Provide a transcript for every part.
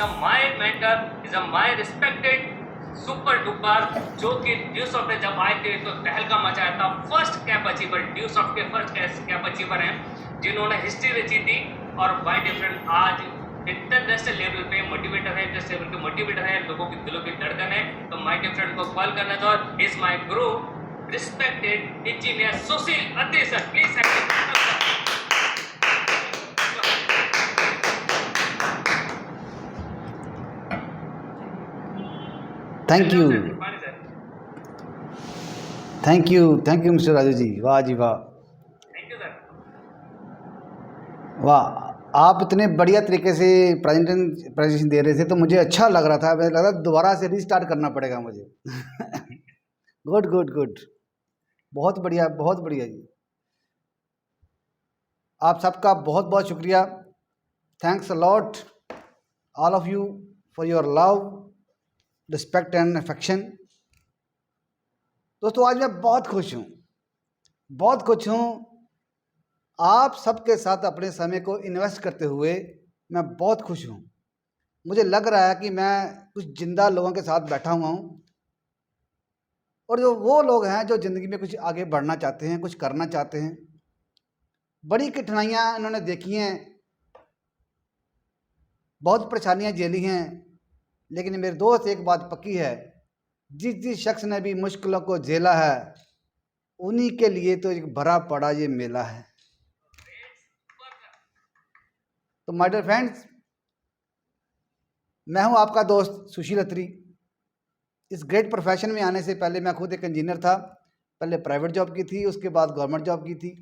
Is a my mentor, is a my respected super duper, जो कि due soft जब आए थे तो तहलका मचाया था। First cap achiever, due soft के फर्स्ट कैप अचीवर हैं जिन्होंने हिस्ट्री रची थी। और बाय डिफरेंट आज इंटरनेशनल लेवल पे मोटिवेटर है, इंटरनेशनल लेवल पे मोटिवेटर है, लोगों की दिलों की धड़कन है। तो माय डिफरेंट को कॉल करना था, is my guru respected engineer Sushil Atre sir, please thank you, thank you mister Raju ji, वाह जी वाह, थैंक यू सर। वाह। आप इतने बढ़िया तरीके से प्रेजेंटेशन दे रहे थे तो मुझे अच्छा लग रहा था, मुझे लग रहा दोबारा से रीस्टार्ट करना पड़ेगा मुझे। गुड गुड गुड, बहुत बढ़िया जी। आप सबका बहुत बहुत शुक्रिया। Thanks a lot all of you for your love, respect and affection. दोस्तों आज मैं बहुत खुश हूँ आप सबके साथ अपने समय को इन्वेस्ट करते हुए। मैं बहुत खुश हूँ। मुझे लग रहा है कि मैं कुछ जिंदा लोगों के साथ बैठा हुआ हूँ, और जो वो लोग हैं जो ज़िंदगी में कुछ आगे बढ़ना चाहते हैं, कुछ करना चाहते हैं। बड़ी कठिनाइयाँ इन्होंने देखी हैं, बहुत परेशानियाँ झेली हैं, लेकिन मेरे दोस्त एक बात पक्की है, जिस शख्स ने भी मुश्किलों को झेला है उन्हीं के लिए तो एक भरा पड़ा ये मेला है। तो माय डियर फ्रेंड्स, मैं हूं आपका दोस्त सुशील अत्री। इस ग्रेट प्रोफेशन में आने से पहले मैं खुद एक इंजीनियर था। पहले प्राइवेट जॉब की थी, उसके बाद गवर्नमेंट जॉब की थी।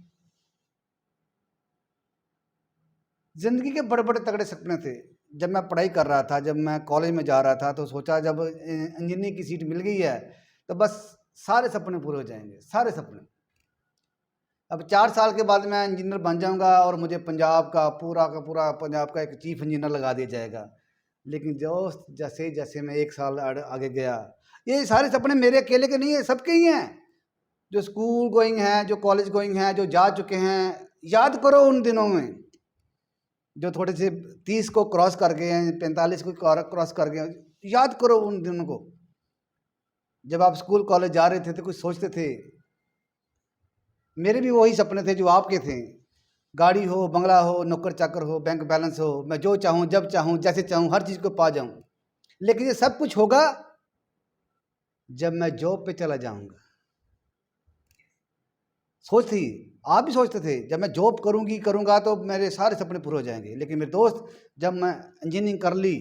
ज़िंदगी के बड़े बड़े तगड़े सपने थे। जब मैं पढ़ाई कर रहा था, जब मैं कॉलेज में जा रहा था, तो सोचा जब इंजीनियरिंग की सीट मिल गई है तो बस सारे सपने पूरे हो जाएंगे, सारे सपने। अब 4 साल के बाद मैं इंजीनियर बन जाऊंगा और मुझे पंजाब का पूरा पंजाब का एक चीफ इंजीनियर लगा दिया जाएगा। लेकिन जो जैसे जैसे मैं 1 साल आगे गया, ये सारे सपने मेरे अकेले के नहीं है, सबके ही हैं। जो स्कूल गोइंग हैं, जो कॉलेज गोइंग हैं, जो जा चुके हैं, याद करो उन दिनों में जो थोड़े से 30 को क्रॉस कर गए हैं, 45 को क्रॉस कर गए हैं, याद करो उन दिनों को। जब आप स्कूल कॉलेज जा रहे थे तो कुछ सोचते थे। मेरे भी वही सपने थे जो आपके थे। गाड़ी हो, बंगला हो, नौकर चाकर हो, बैंक बैलेंस हो, मैं जो चाहूँ, जब चाहूँ, जैसे चाहूँ, हर चीज़ को पा जाऊँ। लेकिन ये सब कुछ होगा जब मैं जॉब पे चला जाऊँगा। सोच थी, आप भी सोचते थे जब मैं जॉब करूँगा तो मेरे सारे सपने पूरे हो जाएंगे। लेकिन मेरे दोस्त, जब मैं इंजीनियरिंग कर ली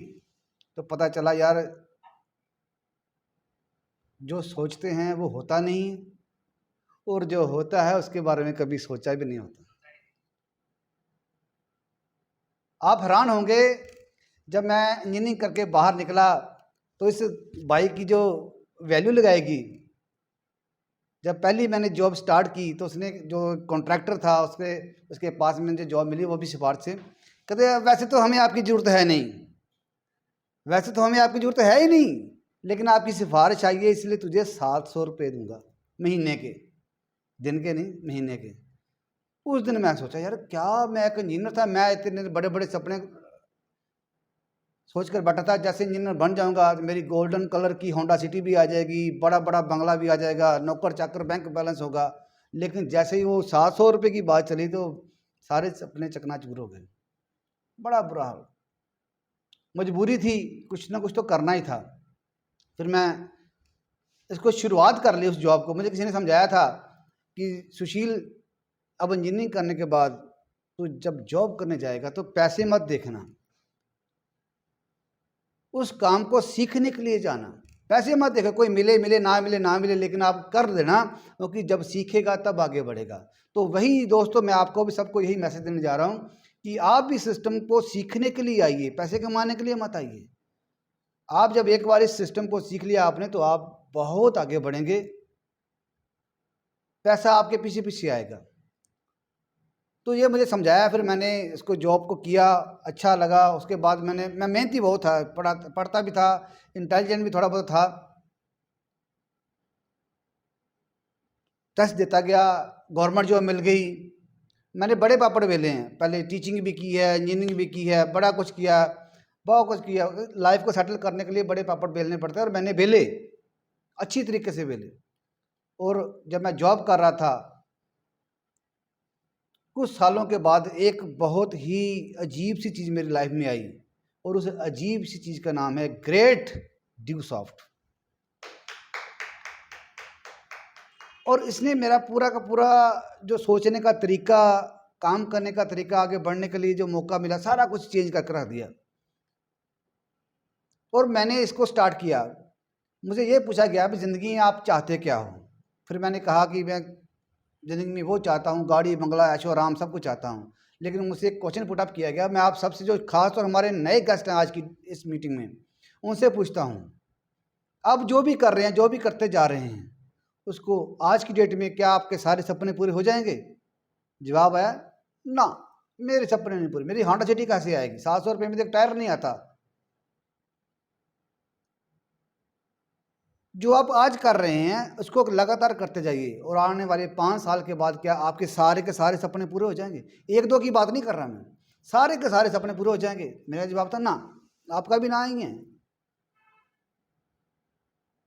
तो पता चला यार, जो सोचते हैं वो होता नहीं, और जो होता है उसके बारे में कभी सोचा भी नहीं होता। आप हैरान होंगे, जब मैं इंजीनियरिंग करके बाहर निकला तो इस बाइक की जो वैल्यू लगाएगी। जब पहली मैंने जॉब स्टार्ट की तो उसने, जो कॉन्ट्रैक्टर था, उसके पास में मुझे जॉब मिली, वो भी सिफारिश से। कहते वैसे तो हमें आपकी ज़रूरत है नहीं, वैसे तो हमें आपकी ज़रूरत है ही नहीं, लेकिन आपकी सिफारिश आई है इसलिए तुझे 700 रुपये दूंगा महीने के, दिन के नहीं, महीने के। उस दिन मैं सोचा यार क्या, मैं एक इंजीनियर था, मैं इतने बड़े बड़े सपने सोच कर बैठा था, जैसे इंजीनियर बन जाऊंगा मेरी गोल्डन कलर की होंडा सिटी भी आ जाएगी, बड़ा बड़ा बंगला भी आ जाएगा, नौकर चाकर, बैंक बैलेंस होगा। लेकिन जैसे ही वो 700 रुपये की बात चली तो सारे सपने चकनाचूर हो गए। बड़ा बुरा हाल। मजबूरी थी, कुछ ना कुछ तो करना ही था। फिर मैं इसको शुरुआत कर ली उस जॉब को। मुझे किसी ने समझाया था कि सुशील, अब इंजीनियरिंग करने के बाद तो जब जॉब करने जाएगा तो पैसे मत देखना, उस काम को सीखने के लिए जाना। पैसे मत देखो, कोई मिले मिले, ना मिले ना मिले, लेकिन आप कर देना, क्योंकि जब सीखेगा तब आगे बढ़ेगा। तो वही दोस्तों, मैं आपको भी सबको यही मैसेज देने जा रहा हूँ कि आप भी सिस्टम को सीखने के लिए आइए, पैसे कमाने के लिए मत आइए। आप जब एक बार इस सिस्टम को सीख लिया आपने तो आप बहुत आगे बढ़ेंगे, पैसा आपके पीछे पीछे आएगा। तो ये मुझे समझाया, फिर मैंने इसको जॉब को किया, अच्छा लगा। उसके बाद मैं मेहनती बहुत था, पढ़ता भी था, इंटेलिजेंट भी थोड़ा बहुत था। टेस्ट देता गया, गवर्नमेंट जॉब मिल गई। मैंने बड़े पापड़ बेले हैं, पहले टीचिंग भी की है, इंजीनियरिंग भी की है, बड़ा कुछ किया। बहुत कुछ किया, लाइफ को सेटल करने के लिए बड़े पापड़ बेलने पड़ते हैं और मैंने बेले, अच्छी तरीके से बेले। और जब मैं जॉब कर रहा था, कुछ सालों के बाद एक बहुत ही अजीब सी चीज़ मेरी लाइफ में आई, और उस अजीब सी चीज़ का नाम है ग्रेट ड्यू सॉफ्ट। और इसने मेरा पूरा का पूरा जो सोचने का तरीका, काम करने का तरीका, आगे बढ़ने के लिए जो मौका मिला, सारा कुछ चेंज करके रख दिया। और मैंने इसको स्टार्ट किया। मुझे ये पूछा गया कि ज़िंदगी में आप चाहते क्या हो? फिर मैंने कहा कि मैं ज़िंदगी में वो चाहता हूँ, गाड़ी बंगला ऐशो आराम सब कुछ चाहता हूँ। लेकिन मुझसे एक क्वेश्चन पुट अप किया गया, मैं आप सबसे, जो खास तौर हमारे नए गेस्ट हैं आज की इस मीटिंग में, उनसे पूछता हूँ, अब जो भी कर रहे हैं, जो भी करते जा रहे हैं, उसको आज की डेट में क्या आपके सारे सपने पूरे हो जाएंगे? जवाब आया, ना, मेरे सपने नहीं पूरे। मेरी होंडा सिटी कैसे आएगी? 700 रुपये में एक टायर नहीं आता। जो आप आज कर रहे हैं उसको लगातार करते जाइए, और आने वाले 5 साल के बाद क्या आपके सारे के सारे सपने पूरे हो जाएंगे? एक दो की बात नहीं कर रहा मैं, सारे के सारे सपने पूरे हो जाएंगे? मेरा जवाब था ना, आपका भी ना ही है।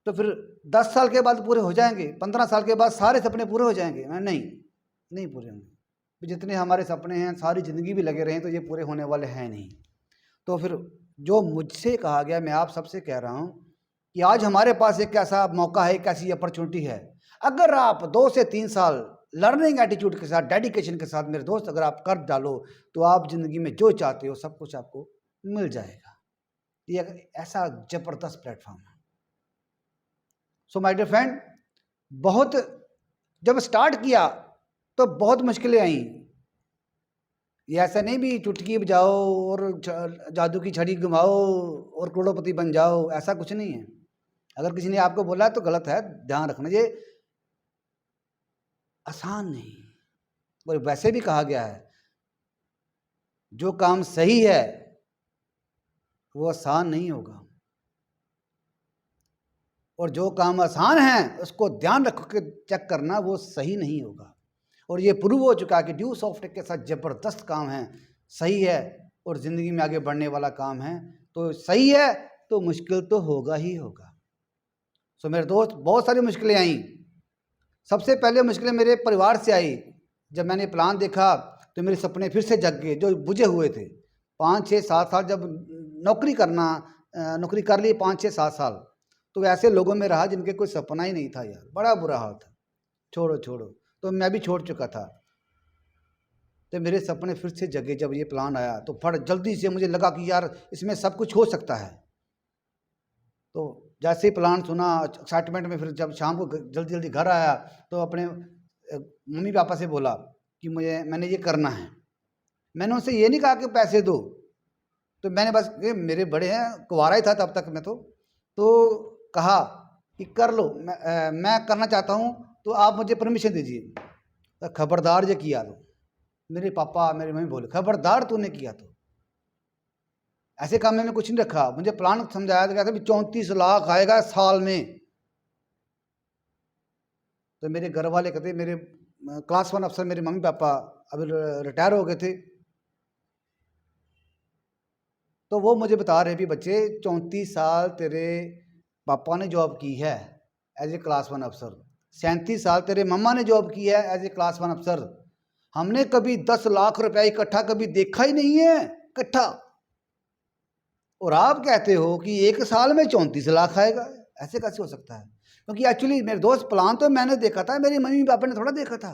तो फिर 10 साल के बाद पूरे हो जाएंगे, 15 साल के बाद सारे सपने पूरे हो जाएंगे? मैं नहीं पूरे होंगे। जितने हमारे सपने हैं, सारी ज़िंदगी भी लगे रहें तो ये पूरे होने वाले हैं नहीं। तो फिर जो मुझसे कहा गया, मैं आप सबसे कह रहा हूँ कि आज हमारे पास एक ऐसा मौका है, एक ऐसी अपॉर्चुनिटी है। अगर आप 2 से 3 साल लर्निंग एटीट्यूड के साथ, डेडिकेशन के साथ, मेरे दोस्त, अगर आप कर डालो तो आप ज़िंदगी में जो चाहते हो सब कुछ आपको मिल जाएगा। ये एक ऐसा ज़बरदस्त प्लेटफॉर्म है। सो माय डियर फ्रेंड, बहुत जब स्टार्ट किया तो बहुत मुश्किलें आईं। ये ऐसा नहीं भी चुटकी बजाओ और जादू की छड़ी घुमाओ और करोड़पति बन जाओ, ऐसा कुछ नहीं है। अगर किसी ने आपको बोला है तो गलत है, ध्यान रखना। ये आसान नहीं। और वैसे भी कहा गया है, जो काम सही है वो आसान नहीं होगा, और जो काम आसान है उसको ध्यान रख के चेक करना, वो सही नहीं होगा। और ये प्रूव हो चुका है कि ड्यू सॉफ्ट के साथ ज़बरदस्त काम है, सही है, और ज़िंदगी में आगे बढ़ने वाला काम है। तो सही है तो मुश्किल तो होगा ही होगा। सो मेरे दोस्त, बहुत सारी मुश्किलें आईं। सबसे पहले मुश्किलें मेरे परिवार से आई। जब मैंने प्लान देखा तो मेरे सपने फिर से जग गए जो बुझे हुए थे। 5, 6, 7 साल जब नौकरी कर ली, 5, 6, 7 साल, तो ऐसे लोगों में रहा जिनके कोई सपना ही नहीं था यार, बड़ा बुरा हाल था। छोड़ो, तो मैं भी छोड़ चुका था। तो मेरे सपने फिर से जगे जब ये प्लान आया, तो फट जल्दी से मुझे लगा कि यार इसमें सब कुछ हो सकता है। तो जैसे ही प्लान सुना, एक्साइटमेंट में, फिर जब शाम को जल्दी जल्दी घर आया तो अपने मम्मी पापा से बोला कि मैंने ये करना है। मैंने उनसे ये नहीं कहा कि पैसे दो, तो मैंने बस, ये मेरे बड़े हैं, कुंवारा ही था तब तक मैं, तो कहा कि कर लो, मैं करना चाहता हूँ, तो आप मुझे परमिशन दीजिए। तो खबरदार ये किया तो, मेरे पापा मेरी मम्मी बोले, खबरदार तूने किया तो, ऐसे काम में कुछ नहीं रखा। मुझे प्लान समझाया गया था कि 34 लाख आएगा साल में। तो मेरे घर वाले कहते, मेरे क्लास 1 अफसर मेरे मम्मी पापा अभी रिटायर हो गए थे, तो वो मुझे बता रहे भी, बच्चे 34 साल तेरे पापा ने जॉब की है एज ए क्लास 1 अफसर, 37 साल तेरे मम्मा ने जॉब की है एज ए क्लास 1 अफसर, हमने कभी 10 लाख रुपया इकट्ठा कभी देखा ही नहीं है इकट्ठा, और आप कहते हो कि एक साल में 34 लाख आएगा। ऐसे कैसे हो सकता है? क्योंकि एक्चुअली मेरे दोस्त, प्लान तो मैंने देखा था, मेरी मम्मी पापा ने थोड़ा देखा था।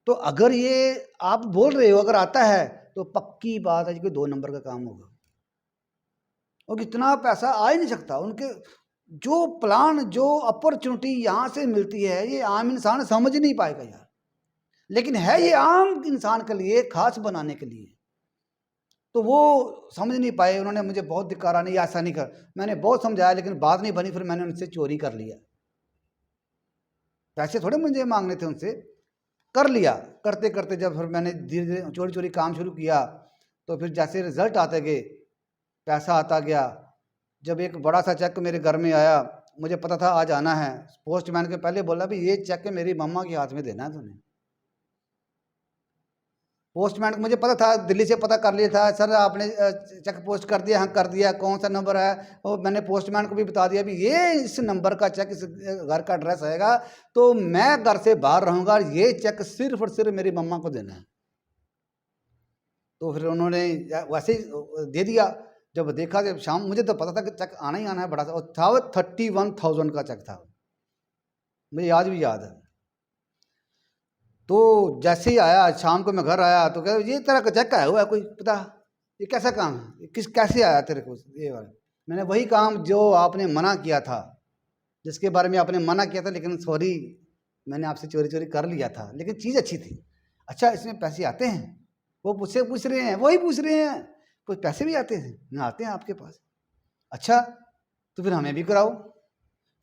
तो अगर ये आप बोल रहे हो अगर आता है तो पक्की बात है कि कोई 2 नंबर का काम होगा, और इतना पैसा आ ही नहीं सकता। उनके जो प्लान, जो अपॉर्चुनिटी यहाँ से मिलती है, ये आम इंसान समझ नहीं पाएगा यार, लेकिन है ये आम इंसान के लिए, खास बनाने के लिए। तो वो समझ नहीं पाए, उन्होंने मुझे बहुत धिक्कारा, नहीं ऐसा नहीं कर। मैंने बहुत समझाया लेकिन बात नहीं बनी, फिर मैंने उनसे चोरी कर लिया। पैसे थोड़े मुझे मांगने थे, उनसे कर लिया। करते करते जब फिर मैंने धीरे धीरे चोरी चोरी काम शुरू किया, तो फिर जैसे रिजल्ट आते गए, पैसा आता गया। जब एक बड़ा सा चेक मेरे घर में आया, मुझे पता था आज आना है, पोस्टमैन के पहले बोला भी ये चेक मेरी मम्मा के हाथ में देना है तूने। पोस्टमैन को मुझे पता था, दिल्ली से पता कर लिया था, सर आपने चेक पोस्ट कर दिया, हाँ कर दिया, कौन सा नंबर है, और मैंने पोस्टमैन को भी बता दिया भी ये इस नंबर का चेक, इस घर का एड्रेस आएगा, तो मैं घर से बाहर रहूँगा, ये चेक सिर्फ और सिर्फ मेरी मम्मा को देना है। तो फिर उन्होंने वैसे ही दे दिया। जब देखा कि शाम, मुझे तो पता था कि चेक आना ही आना है बड़ा सा, और था वो 31,000 का चेक था, मुझे आज भी याद है। तो जैसे ही आया, शाम को मैं घर आया तो कह ये तेरा चेक आया हुआ है, कोई पता ये कैसा काम है, ये कैसे आया तेरे को ये वाला। मैंने वही काम जो आपने मना किया था, जिसके बारे में आपने मना किया था, लेकिन सॉरी मैंने आपसे चोरी चोरी कर लिया था, लेकिन चीज़ अच्छी थी। अच्छा इसमें पैसे आते हैं, वो मुझसे पूछ रहे हैं, वही पूछ रहे हैं कुछ पैसे भी आते हैं ना, आते हैं आपके पास, अच्छा तो फिर हमें भी कराओ।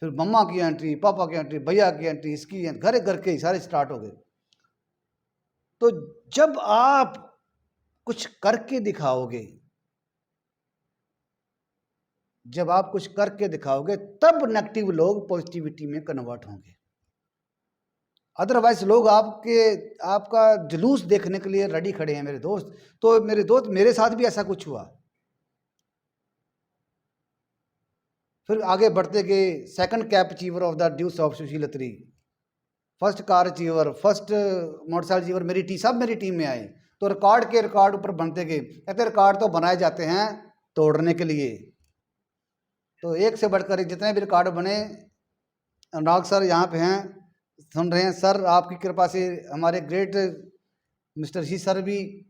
फिर मम्मा की एंट्री, पापा की एंट्री, भैया की एंट्री, इसकी घर घर के सारे स्टार्ट हो गए। तो जब आप कुछ करके दिखाओगे, जब आप कुछ करके दिखाओगे, तब नेगेटिव लोग पॉजिटिविटी में कन्वर्ट होंगे। अदरवाइज लोग आपका जुलूस देखने के लिए रेडी खड़े हैं मेरे दोस्त। तो मेरे दोस्त, मेरे साथ भी ऐसा कुछ हुआ। फिर आगे बढ़ते गए, second cap achiever of the deuce of Sushil Atri, first car achiever, first motorcycle achiever, मेरी टीम, सब मेरी टीम में आए। तो रिकॉर्ड के रिकॉर्ड ऊपर बनते गए। कहते रिकॉर्ड तो बनाए जाते हैं तोड़ने के लिए, तो एक से बढ़कर जितने भी रिकॉर्ड बने, अनुराग सर यहाँ पे हैं, सुन रहे हैं सर, आपकी कृपा से हमारे ग्रेट मिस्टर जी सर भी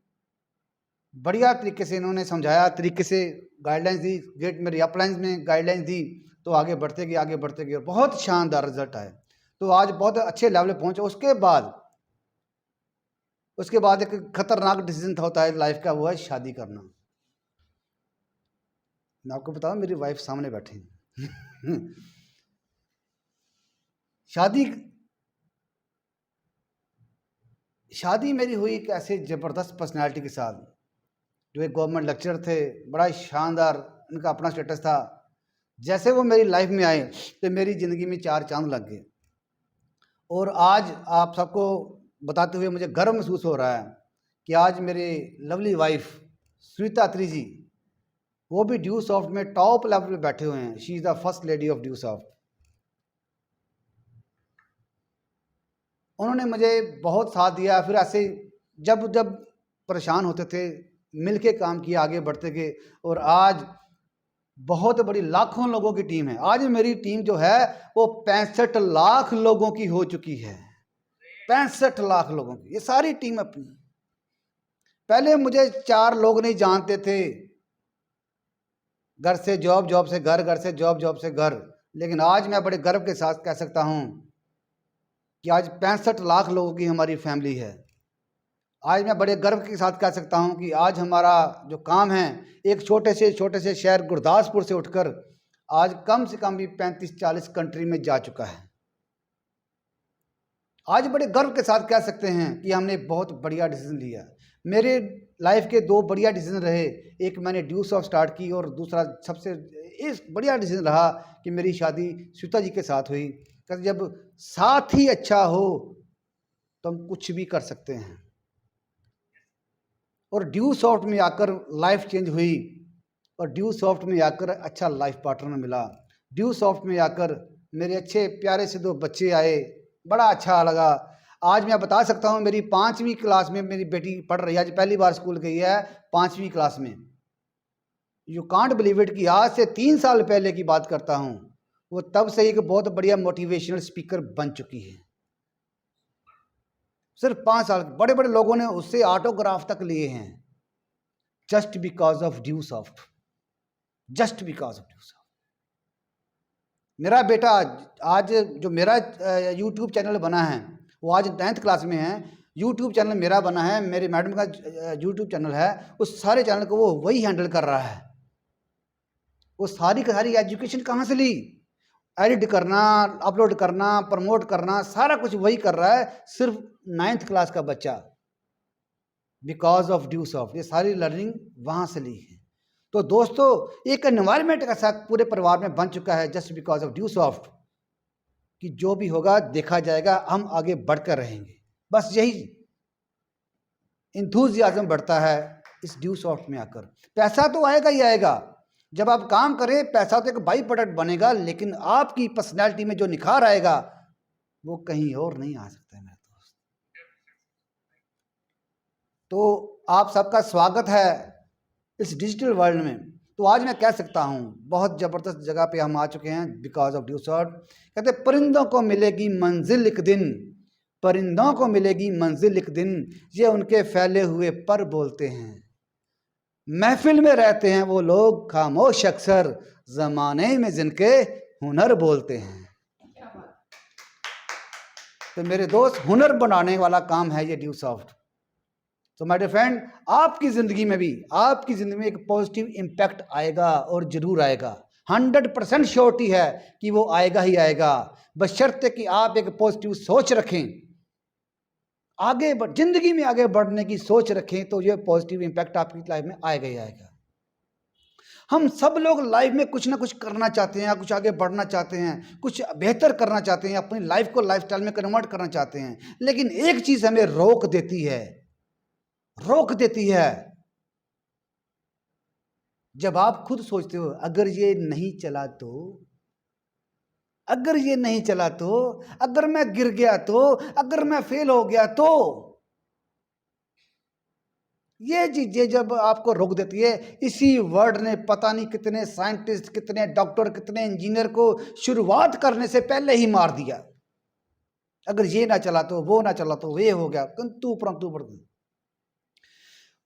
बढ़िया तरीके से इन्होंने समझाया, तरीके से गाइडलाइंस दी, ग्रेट मेरी अपलाइंस में गाइडलाइंस दी, तो आगे बढ़ते गए, आगे बढ़ते गए, बहुत शानदार रिजल्ट आए। तो आज बहुत अच्छे लेवल पे पहुंचे। उसके बाद एक खतरनाक डिसीजन था होता है लाइफ का, वो है शादी करना। मैं आपको बताऊं, मेरी वाइफ सामने बैठी शादी मेरी हुई एक ऐसे ज़बरदस्त पर्सनालिटी के साथ, जो एक गवर्नमेंट लेक्चरर थे, बड़ा शानदार उनका अपना स्टेटस था। जैसे वो मेरी लाइफ में आए तो मेरी ज़िंदगी में चार चांद लग गए। और आज आप सबको बताते हुए मुझे गर्व महसूस हो रहा है कि आज मेरे लवली वाइफ श्वेता अत्री जी, वो भी ड्यू सॉफ्ट में टॉप लेवल पे बैठे हुए हैं। She is the first lady of due soft. उन्होंने मुझे बहुत साथ दिया। फिर ऐसे जब जब परेशान होते थे, मिल के काम किया, आगे बढ़ते गए, और आज बहुत बड़ी लाखों लोगों की टीम है। आज मेरी टीम जो है वो 65 लाख लोगों की हो चुकी है। 65 लाख लोगों की ये सारी टीम अपनी। पहले मुझे 4 लोग नहीं जानते थे, घर से जॉब, जॉब से घर, घर से जॉब, जॉब से घर। लेकिन आज मैं बड़े गर्व के साथ कह सकता हूँ कि आज 65 लाख लोगों की हमारी फैमिली है। आज मैं बड़े गर्व के साथ कह सकता हूं कि आज हमारा जो काम है, एक छोटे से शहर गुरदासपुर से उठकर आज कम से कम भी 35-40 कंट्री में जा चुका है। आज बड़े गर्व के साथ कह सकते हैं कि हमने बहुत बढ़िया डिसीजन लिया। मेरे लाइफ के 2 बढ़िया डिसीजन रहे, एक मैंने ड्यू सॉफ्ट स्टार्ट की, और दूसरा सबसे इस बढ़िया डिसीजन रहा कि मेरी शादी श्वेता जी के साथ हुई। जब साथ ही अच्छा हो तो हम कुछ भी कर सकते हैं। और ड्यू सॉफ्ट में आकर लाइफ चेंज हुई, और ड्यू सॉफ्ट में आकर अच्छा लाइफ पार्टनर मिला। ड्यू सॉफ्ट में आकर मेरे अच्छे प्यारे से 2 बच्चे आए, बड़ा अच्छा लगा। आज मैं बता सकता हूँ, मेरी 5वीं क्लास में मेरी बेटी पढ़ रही है, आज पहली बार स्कूल गई है 5वीं क्लास में। यू कांट बिलीव इट कि आज से 3 साल पहले की बात करता हूँ, वो तब से ही एक बहुत बढ़िया मोटिवेशनल स्पीकर बन चुकी है। सिर्फ 5 साल। बड़े बड़े लोगों ने उससे ऑटोग्राफ तक लिए हैं, just because of due soft, just because of due soft. मेरा बेटा आज जो मेरा यूट्यूब चैनल बना है, वो आज 9th क्लास में है। यूट्यूब चैनल मेरा बना है, मेरी मैडम का यूट्यूब चैनल है, उस सारे चैनल को वो वही हैंडल कर रहा है। वो सारी की सारी एजुकेशन कहाँ से ली? एडिट करना, अपलोड करना, प्रमोट करना, सारा कुछ वही कर रहा है, सिर्फ 9th क्लास का बच्चा, बिकॉज ऑफ ड्यू सॉफ्ट। ये सारी लर्निंग वहाँ से ली है। तो दोस्तों, एक एनवायरनमेंट का साथ पूरे परिवार में बन चुका है, just because of due soft, कि जो भी होगा देखा जाएगा, हम आगे बढ़कर रहेंगे। बस यही इंथुजियाज्म बढ़ता है इस ड्यू सॉफ्ट में आकर। पैसा तो आएगा ही आएगा, जब आप काम करें पैसा तो एक बाई प्रोडक्ट बनेगा, लेकिन आपकी पर्सनैलिटी में जो निखार आएगा वो कहीं और नहीं आ सकता है मेरे दोस्त। तो आप सबका स्वागत है इस डिजिटल वर्ल्ड में। तो आज मैं कह सकता हूँ बहुत ज़बरदस्त जगह पे हम आ चुके हैं बिकॉज ऑफ ड्यू सॉफ्ट। कहते परिंदों को मिलेगी मंजिल एक दिन, परिंदों को मिलेगी मंजिल एक दिन, ये उनके फैले हुए पर बोलते हैं। महफिल में रहते हैं वो लोग खामोश अक्सर, जमाने में जिनके हुनर बोलते हैं। तो मेरे दोस्त हुनर बनाने वाला काम है ये ड्यू सॉफ्ट। तो माय डियर फ्रेंड, आपकी ज़िंदगी में भी, आपकी ज़िंदगी में एक पॉजिटिव इम्पैक्ट आएगा और ज़रूर आएगा। 100% श्योरिटी है कि वो आएगा ही आएगा, बशर्ते कि आप एक पॉजिटिव सोच रखें, आगे जिंदगी में आगे बढ़ने की सोच रखें, तो ये पॉजिटिव इम्पैक्ट आपकी लाइफ में आएगा ही आएगा। हम सब लोग लाइफ में कुछ ना कुछ करना चाहते हैं, कुछ आगे बढ़ना चाहते हैं, कुछ बेहतर करना चाहते हैं, अपनी लाइफ को लाइफस्टाइल में कन्वर्ट करना चाहते हैं, लेकिन एक चीज़ हमें रोक देती है, रोक देती है। जब आप खुद सोचते हो अगर ये नहीं चला तो, अगर ये नहीं चला तो, अगर मैं गिर गया तो, अगर मैं फेल हो गया तो, ये चीजें जब आपको रोक देती है। इसी वर्ड ने पता नहीं कितने साइंटिस्ट, कितने डॉक्टर, कितने इंजीनियर को शुरुआत करने से पहले ही मार दिया। अगर ये ना चला तो, वो ना चला तो, ये हो गया, किंतु परंतु परंतु।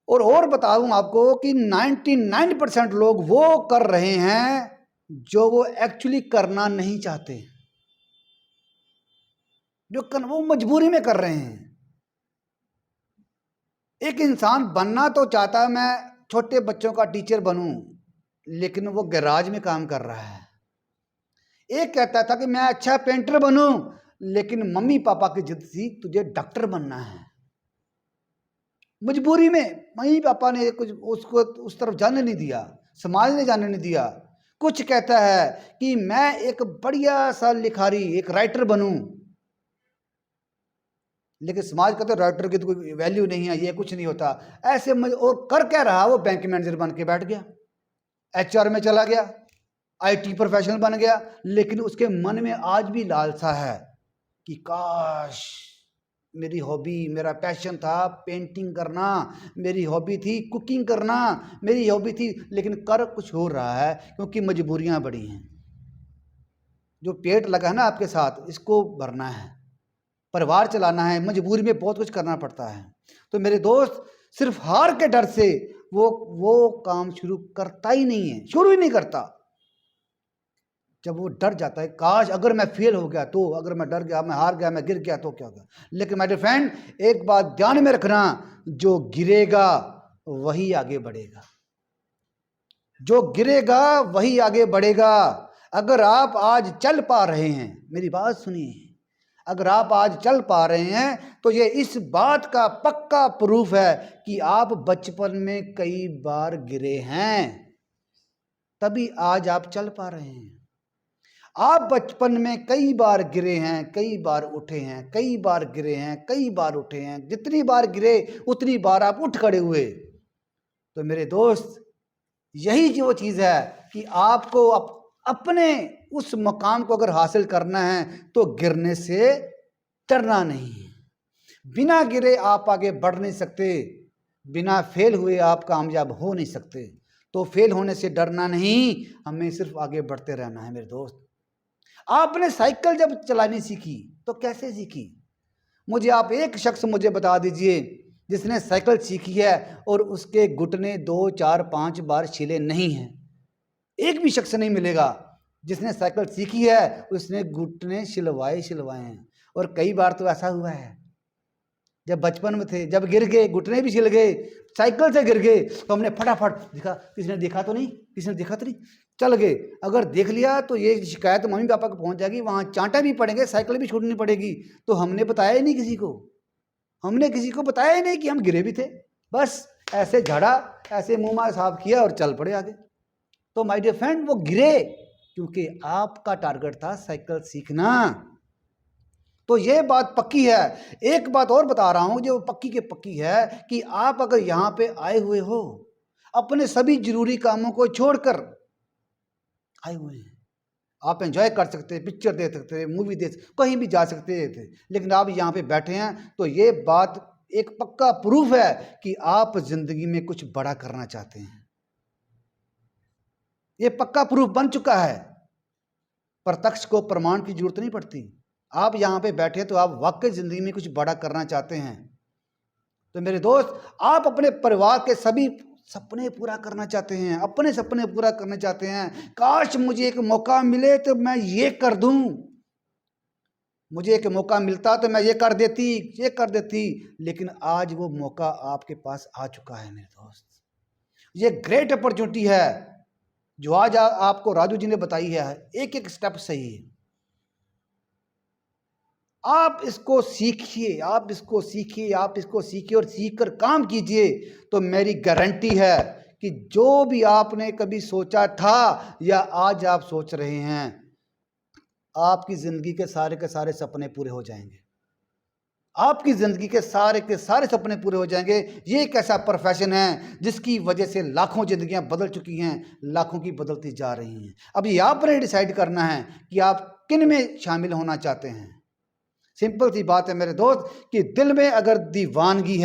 और बताऊं आपको कि 99% लोग वो कर रहे हैं जो वो एक्चुअली करना नहीं चाहते, जो वो मजबूरी में कर रहे हैं। एक इंसान बनना तो चाहता है, मैं छोटे बच्चों का टीचर बनूं, लेकिन वो गैराज में काम कर रहा है। एक कहता था कि मैं अच्छा पेंटर बनूं, लेकिन मम्मी पापा की जिद थी तुझे डॉक्टर बनना है। मजबूरी में मम्मी पापा ने कुछ उसको उस तरफ जाने नहीं दिया, समाज ने जाने नहीं दिया। कुछ कहता है कि मैं एक बढ़िया सा लिखारी, एक राइटर बनूं, लेकिन समाज का तो राइटर की तो कोई वैल्यू नहीं है, ये कुछ नहीं होता ऐसे। और कर क्या रहा, वो बैंक मैनेजर बन के बैठ गया, HR में चला गया, IT प्रोफेशनल बन गया, लेकिन उसके मन में आज भी लालसा है कि काश मेरी हॉबी, मेरा पैशन था पेंटिंग करना, मेरी हॉबी थी कुकिंग करना, मेरी हॉबी थी, लेकिन कर कुछ हो रहा है क्योंकि मजबूरियां बड़ी हैं। जो पेट लगा है ना आपके साथ, इसको भरना है, परिवार चलाना है, मजबूरी में बहुत कुछ करना पड़ता है। तो मेरे दोस्त, सिर्फ हार के डर से वो काम शुरू करता ही नहीं है, शुरू ही नहीं करता। जब वो डर जाता है, काश अगर मैं फेल हो गया तो, अगर मैं डर गया, मैं हार गया, मैं गिर गया तो क्या होगा। लेकिन माय डियर फ्रेंड, एक बात ध्यान में रखना, जो गिरेगा वही आगे बढ़ेगा, जो गिरेगा वही आगे बढ़ेगा। अगर आप आज चल पा रहे हैं, मेरी बात सुनिए, अगर आप आज चल पा रहे हैं तो ये इस बात का पक्का प्रूफ है कि आप बचपन में कई बार गिरे हैं, तभी आज आप चल पा रहे हैं। आप बचपन में कई बार गिरे हैं, कई बार उठे हैं, कई बार गिरे हैं, कई बार उठे हैं, जितनी बार गिरे उतनी बार आप उठ खड़े हुए। तो मेरे दोस्त, यही जो चीज़ है कि आपको अपने उस मकाम को अगर हासिल करना है तो गिरने से डरना नहीं है। बिना गिरे आप आगे बढ़ नहीं सकते, बिना फेल हुए आप कामयाब हो नहीं सकते। तो फेल होने से डरना नहीं, हमें सिर्फ आगे बढ़ते रहना है। मेरे दोस्त, आपने साइकिल जब चलानी सीखी तो कैसे सीखी? मुझे आप एक शख्स मुझे बता दीजिए जिसने साइकिल सीखी है और उसके घुटने 2, 4, 5 बार छिले नहीं हैं। एक भी शख्स नहीं मिलेगा जिसने साइकिल सीखी है उसने घुटने छिलवाए हैं। और कई बार तो ऐसा हुआ है, जब बचपन में थे, जब गिर गए, घुटने भी छिल गए, साइकिल से गिर गए, तो हमने फटाफट देखा, किसी ने देखा तो नहीं, किसी ने देखा तो नहीं, चल गए। अगर देख लिया तो ये शिकायत मम्मी पापा को पहुंच जाएगी, वहाँ चांटा भी पड़ेंगे, साइकिल भी छूटनी पड़ेगी। तो हमने बताया ही नहीं किसी को, हमने किसी को बताया ही नहीं कि हम गिरे भी थे, बस ऐसे झाड़ा, ऐसे मुँह मार साफ किया और चल पड़े आगे। तो माय डियर फ्रेंड, वो गिरे क्योंकि आपका टारगेट था साइकिल सीखना। तो ये बात पक्की है। एक बात और बता रहा हूं जो पक्की के पक्की है कि आप अगर यहां पे आए हुए हो, अपने सभी जरूरी कामों को छोड़कर आए हुए हैं, आप एंजॉय कर सकते हैं, पिक्चर देख सकते हैं, मूवी देख, कहीं भी जा सकते थे, लेकिन आप यहाँ पे बैठे हैं, तो ये बात एक पक्का प्रूफ है कि आप जिंदगी में कुछ बड़ा करना चाहते हैं। ये पक्का प्रूफ बन चुका है। प्रत्यक्ष को प्रमाण की जरूरत नहीं पड़ती। आप यहाँ पे बैठे तो आप वाकई जिंदगी में कुछ बड़ा करना चाहते हैं। तो मेरे दोस्त, आप अपने परिवार के सभी सपने पूरा करना चाहते हैं, अपने सपने पूरा करना चाहते हैं। काश मुझे एक मौका मिले तो मैं ये कर दूं, मुझे एक मौका मिलता तो मैं ये कर देती, लेकिन आज वो मौका आपके पास आ चुका है मेरे दोस्त। ये ग्रेट अपॉर्चुनिटी है जो आज आपको राजू जी ने बताई है। एक एक स्टेप सही है। आप इसको सीखिए, आप इसको सीखिए और सीख कर काम कीजिए, तो मेरी गारंटी है कि जो भी आपने कभी सोचा था या आज आप सोच रहे हैं, आपकी जिंदगी के सारे सपने पूरे हो जाएंगे। आपकी जिंदगी के सारे सपने पूरे हो जाएंगे। ये एक ऐसा प्रोफेशन है जिसकी वजह से लाखों जिंदगियां बदल चुकी हैं, लाखों की बदलती जा रही हैं। अभी आपने डिसाइड करना है कि आप किन में शामिल होना चाहते हैं। सिंपल सी बात है मेरे दोस्त कि दिल में अगर दीवानगी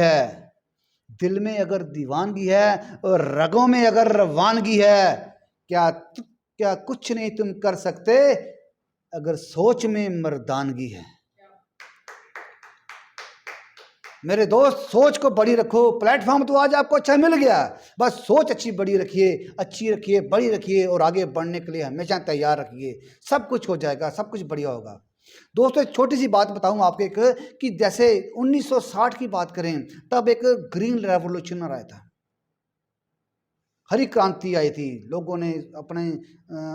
है और रगों में अगर रवानगी है, क्या कुछ नहीं तुम कर सकते अगर सोच में मर्दानगी है। मेरे दोस्त, सोच को बड़ी रखो। प्लेटफॉर्म तो आज आपको अच्छा मिल गया, बस सोच अच्छी रखिए, बड़ी रखिए और आगे बढ़ने के लिए हमेशा तैयार रखिए। सब कुछ हो जाएगा, सब कुछ बढ़िया होगा। दोस्तों, एक छोटी सी बात बताऊं आपको कि जैसे 1960 की बात करें, तब एक ग्रीन रेवोल्यूशन आया था, हरी क्रांति आई थी। लोगों ने अपने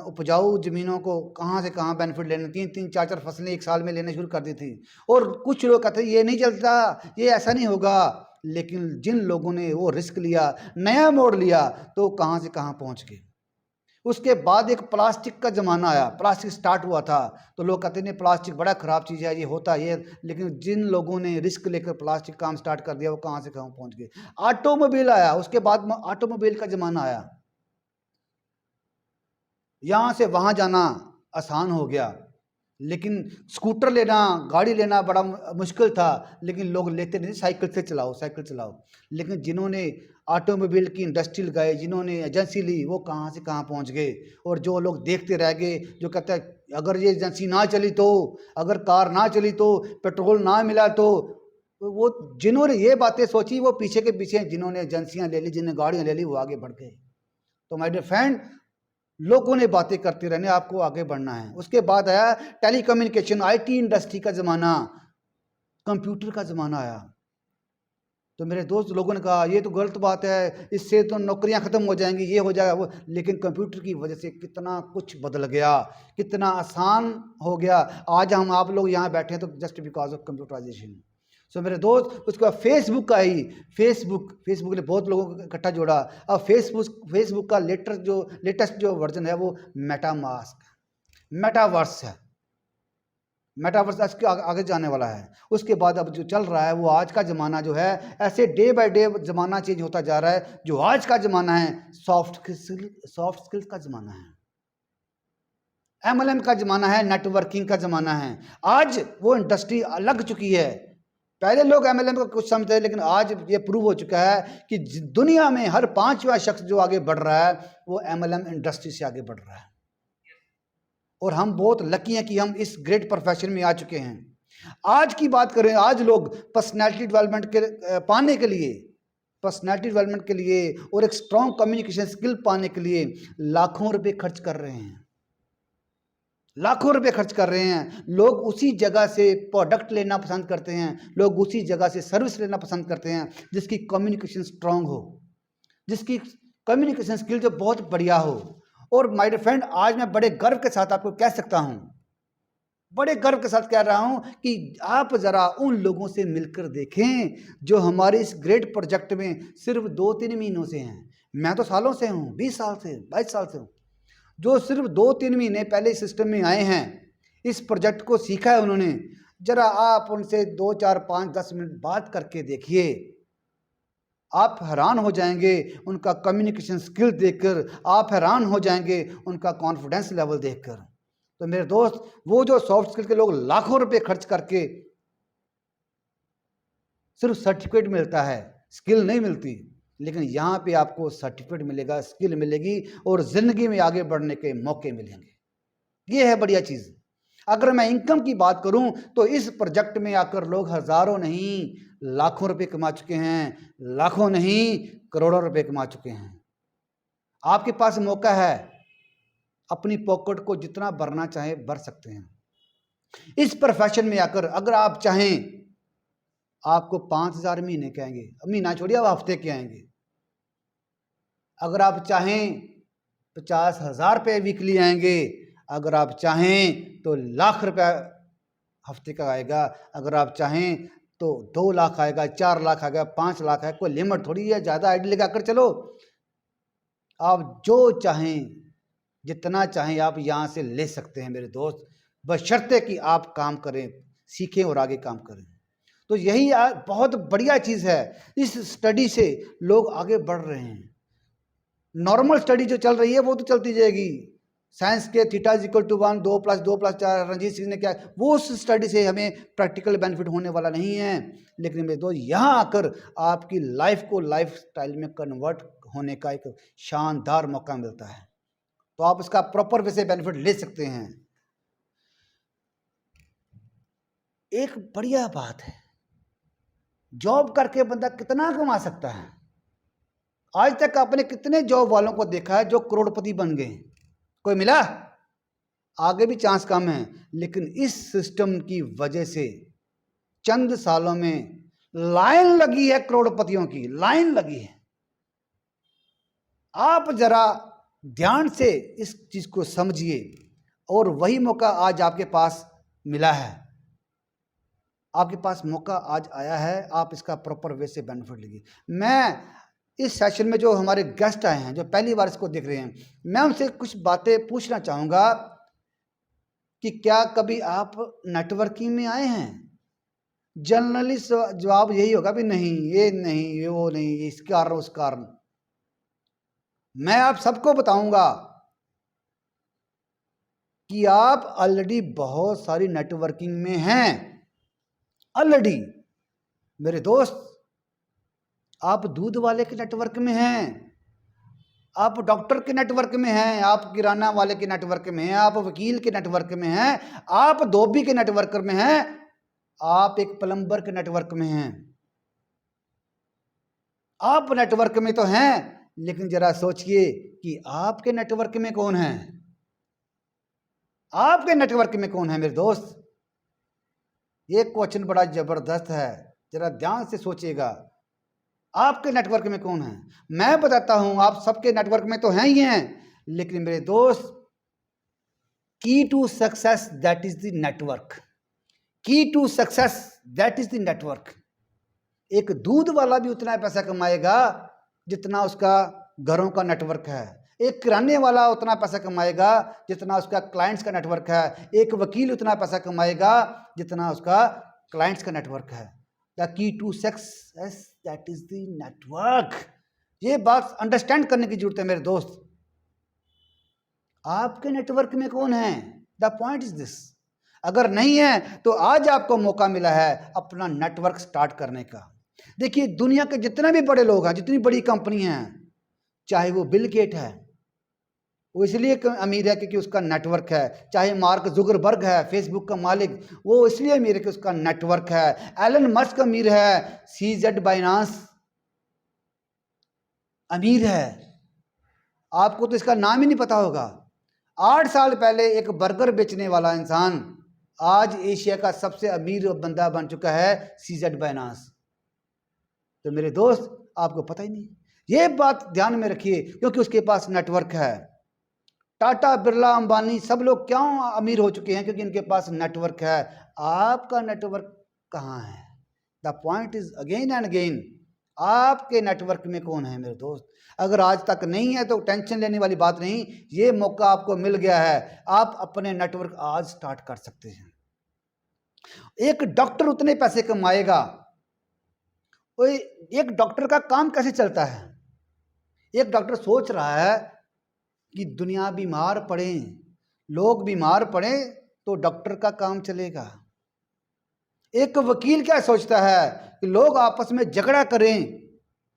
उपजाऊ जमीनों को कहाँ से कहाँ बेनिफिट लेने, 3-3, 4-4 फसलें एक साल में लेने शुरू कर दी थी। और कुछ लोग कहते ये नहीं चलता, ये ऐसा नहीं होगा, लेकिन जिन लोगों ने वो रिस्क लिया, नया मोड़ लिया, तो कहाँ से कहाँ पहुँच गए। उसके बाद एक प्लास्टिक का ज़माना आया, प्लास्टिक स्टार्ट हुआ था, तो लोग कहते हैं प्लास्टिक बड़ा ख़राब चीज़ है, ये होता है ये, लेकिन जिन लोगों ने रिस्क लेकर प्लास्टिक काम स्टार्ट कर दिया, वो कहाँ से कहाँ पहुँच गए। ऑटोमोबाइल आया, उसके बाद ऑटोमोबाइल का ज़माना आया, यहाँ से वहाँ जाना आसान हो गया। लेकिन स्कूटर लेना, गाड़ी लेना बड़ा मुश्किल था, लेकिन लोग लेते नहीं, साइकिल चलाओ। लेकिन जिन्होंने ऑटोमोबाइल की इंडस्ट्री लगाई, जिन्होंने एजेंसी ली, वो कहाँ से कहाँ पहुँच गए। और जो लोग देखते रह गए, जो कहते हैं अगर ये एजेंसी ना चली तो, अगर कार ना चली तो, पेट्रोल ना मिला तो, वो जिन्होंने ये बातें सोची, वो पीछे के पीछे, जिन्होंने एजेंसियाँ ले ली, जिन्होंने गाड़ियाँ ले ली, वो आगे बढ़ गए। तो माय डियर फ्रेंड, लोगों ने बातें करते रहने, आपको आगे बढ़ना है। उसके बाद आया टेलीकम्युनिकेशन, आईटी इंडस्ट्री का ज़माना, कंप्यूटर का ज़माना आया। तो मेरे दोस्त लोगों ने कहा ये तो गलत बात है, इससे तो नौकरियां ख़त्म हो जाएंगी, ये हो जाएगा वो। लेकिन कंप्यूटर की वजह से कितना कुछ बदल गया, कितना आसान हो गया। आज हम आप लोग यहाँ बैठे हैं तो जस्ट बिकॉज ऑफ कंप्यूटराइजेशन। सो मेरे दोस्त, उसके बाद फेसबुक आई। फेसबुक ने बहुत लोगों को इकट्ठा जोड़ा। अब फेसबुक का लेटेस्ट जो वर्जन है वो मेटावर्स है। मेटावर्स इसके आगे जाने वाला है। उसके बाद अब जो चल रहा है वो आज का ज़माना जो है, ऐसे डे बाय डे ज़माना चेंज होता जा रहा है। जो आज का ज़माना है सॉफ्ट स्किल्स का ज़माना है, MLM का ज़माना है, नेटवर्किंग का ज़माना है। आज वो इंडस्ट्री लग चुकी है। पहले लोग MLM का कुछ समझते हैं, लेकिन आज ये प्रूव हो चुका है कि दुनिया में हर 5वां शख्स जो आगे बढ़ रहा है वो MLM इंडस्ट्री से आगे बढ़ रहा है। और हम बहुत लकी हैं कि हम इस ग्रेट प्रोफेशन में आ चुके हैं। आज की बात करें, आज लोग पर्सनैलिटी डेवलपमेंट पाने के लिए और एक स्ट्रॉन्ग कम्युनिकेशन स्किल पाने के लिए लाखों रुपए खर्च कर रहे हैं। लोग उसी जगह से प्रोडक्ट लेना पसंद करते हैं, लोग उसी जगह से सर्विस लेना पसंद करते हैं जिसकी कम्युनिकेशन स्ट्रॉन्ग हो, जिसकी कम्युनिकेशन स्किल जो बहुत बढ़िया हो। और माय डियर फ्रेंड, आज मैं बड़े गर्व के साथ आपको कह सकता हूं, बड़े गर्व के साथ कह रहा हूं कि आप ज़रा उन लोगों से मिलकर देखें जो हमारे इस ग्रेट प्रोजेक्ट में सिर्फ 2-3 महीनों से हैं। मैं तो सालों से हूं, 20 साल से, 22 साल से हूं। जो सिर्फ 2-3 महीने पहले इस सिस्टम में आए हैं, इस प्रोजेक्ट को सीखा है उन्होंने, जरा आप उनसे 2, 4, 5, 10 मिनट बात करके देखिए, आप हैरान हो जाएंगे उनका कम्युनिकेशन स्किल देखकर, आप हैरान हो जाएंगे उनका कॉन्फिडेंस लेवल देखकर। तो मेरे दोस्त, वो जो सॉफ्ट स्किल के लोग लाखों रुपए खर्च करके सिर्फ सर्टिफिकेट मिलता है, स्किल नहीं मिलती, लेकिन यहाँ पे आपको सर्टिफिकेट मिलेगा, स्किल मिलेगी और ज़िंदगी में आगे बढ़ने के मौके मिलेंगे। ये है बढ़िया चीज़। अगर मैं इनकम की बात करूं तो इस प्रोजेक्ट में आकर लोग हज़ारों नहीं लाखों रुपए कमा चुके हैं, लाखों नहीं करोड़ों रुपए कमा चुके हैं। आपके पास मौका है, अपनी पॉकेट को जितना भरना चाहें भर सकते हैं। इस प्रोफेशन में आकर अगर आप चाहें, आपको 5,000 महीने के आएंगे, महीना छोड़िए आप हफ्ते के आएंगे। अगर आप चाहें 50,000 रुपये वीकली आएंगे, अगर आप चाहें तो लाख रुपया हफ्ते का आएगा, अगर आप चाहें तो 2 लाख आएगा, 4 लाख आएगा, 5 लाख है, कोई लिमिट थोड़ी है। ज़्यादा आइडिया लगा कर चलो, आप जो चाहें जितना चाहें आप यहाँ से ले सकते हैं मेरे दोस्त, बशर्ते कि आप काम करें, सीखें और आगे काम करें। तो यही बहुत बढ़िया चीज़ है। इस स्टडी से लोग आगे बढ़ रहे हैं। नॉर्मल स्टडी जो चल रही है वो तो चलती जाएगी, साइंस के theta is equal to 1, 2 + 2 + 4 Ranjit Singh ने क्या, वो उस स्टडी से हमें प्रैक्टिकल बेनिफिट होने वाला नहीं है। लेकिन मेरे दोस्त, यहाँ आकर आपकी लाइफ को लाइफ स्टाइल में कन्वर्ट होने का एक शानदार मौका मिलता है, तो आप इसका प्रॉपर वे से बेनिफिट ले सकते हैं। एक बढ़िया बात है, जॉब करके बंदा कितना कमा सकता है। आज तक आपने कितने जॉब वालों को देखा है जो करोड़पति बन गए? कोई मिला? आगे भी चांस कम है, लेकिन इस सिस्टम की वजह से चंद सालों में लाइन लगी है, करोड़पतियों की लाइन लगी है। आप जरा ध्यान से इस चीज को समझिए, और वही मौका आज आपके पास मिला है, आपके पास मौका आज आया है, आप इसका प्रॉपर वे से बेनिफिट लीजिए। मैं इस सेशन में जो हमारे गेस्ट आए हैं, जो पहली बार इसको देख रहे हैं, मैं उनसे कुछ बातें पूछना चाहूँगा कि क्या कभी आप नेटवर्किंग में आए हैं? जनरली जवाब यही होगा भी नहीं, ये नहीं, ये वो नहीं, इस कारण उस कारण। मैं आप सबको बताऊंगा कि आप ऑलरेडी बहुत सारी नेटवर्किंग में हैं ऑलरेडी। मेरे दोस्त, आप दूध वाले के नेटवर्क में हैं, आप डॉक्टर के नेटवर्क में हैं, आप किराना वाले के नेटवर्क में हैं, आप वकील के नेटवर्क में हैं, आप धोबी के नेटवर्क में हैं, आप एक प्लम्बर के नेटवर्क में हैं। आप नेटवर्क में तो हैं, लेकिन जरा सोचिए कि आपके नेटवर्क में कौन है? आपके नेटवर्क में कौन है मेरे दोस्त? ये क्वेश्चन बड़ा जबरदस्त है, जरा ध्यान से सोचिएगा। आपके नेटवर्क में कौन है? मैं बताता हूं, आप सबके नेटवर्क में तो हैं ही हैं, लेकिन मेरे दोस्त, key to success that is the network. Key to success that is the network. एक दूध वाला भी उतना पैसा कमाएगा जितना उसका घरों का नेटवर्क है। एक किराने वाला उतना पैसा कमाएगा जितना उसका क्लाइंट्स का नेटवर्क है। एक वकील उतना पैसा कमाएगा जितना उसका क्लाइंट्स का नेटवर्क है। The key to success that is the network. ये बात अंडरस्टैंड करने की जरूरत है मेरे दोस्त। आपके नेटवर्क में कौन है? The point is this. अगर नहीं है तो आज आपको मौका मिला है अपना नेटवर्क स्टार्ट करने का। देखिए, दुनिया के जितने भी बड़े लोग हैं, जितनी बड़ी कंपनी हैं, चाहे वो बिल गेट है, वो इसलिए अमीर है क्योंकि उसका नेटवर्क है। चाहे मार्क जुकरबर्ग है, फेसबुक का मालिक, वो इसलिए अमीर है कि उसका नेटवर्क है। एलन मस्क अमीर है, CZ बाइनांस अमीर है। आपको तो इसका नाम ही नहीं पता होगा। 8 साल पहले एक बर्गर बेचने वाला इंसान आज एशिया का सबसे अमीर बंदा बन चुका है, CZ बाइनांस। तो मेरे दोस्त, आपको पता ही नहीं। ये बात ध्यान में रखिए, क्योंकि उसके पास नेटवर्क है। टाटा, बिरला, अंबानी सब लोग क्यों अमीर हो चुके हैं? क्योंकि इनके पास नेटवर्क है। आपका नेटवर्क कहाँ है? The point is again and again, आपके नेटवर्क में कौन है मेरे दोस्त? अगर आज तक नहीं है तो टेंशन लेने वाली बात नहीं, ये मौका आपको मिल गया है। आप अपने नेटवर्क आज स्टार्ट कर सकते हैं। एक डॉक्टर उतने पैसे कमाएगा। कोई एक डॉक्टर का काम कैसे चलता है? एक डॉक्टर सोच रहा है कि दुनिया बीमार पड़े, लोग बीमार पड़े तो डॉक्टर का काम चलेगा। एक वकील क्या सोचता है कि लोग आपस में झगड़ा करें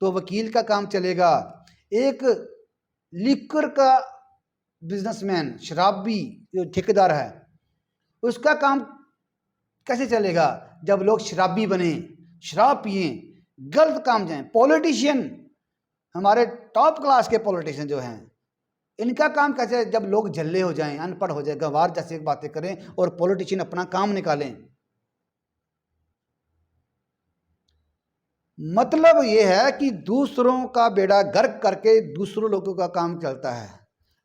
तो वकील का काम चलेगा। एक लिकर का बिजनेसमैन, शराबी जो ठेकेदार है, उसका काम कैसे चलेगा जब लोग शराबी बने, शराब पिए, गलत काम जाएं। पॉलिटिशियन, हमारे टॉप क्लास के पॉलिटिशियन जो हैं, इनका काम कैसे जब लोग झल्ले हो जाएं, अनपढ़ हो जाए, गंवार जैसी बातें करें और पॉलिटिशियन अपना काम निकालें। मतलब ये है कि दूसरों का बेड़ा गर्क करके दूसरों लोगों का काम चलता है।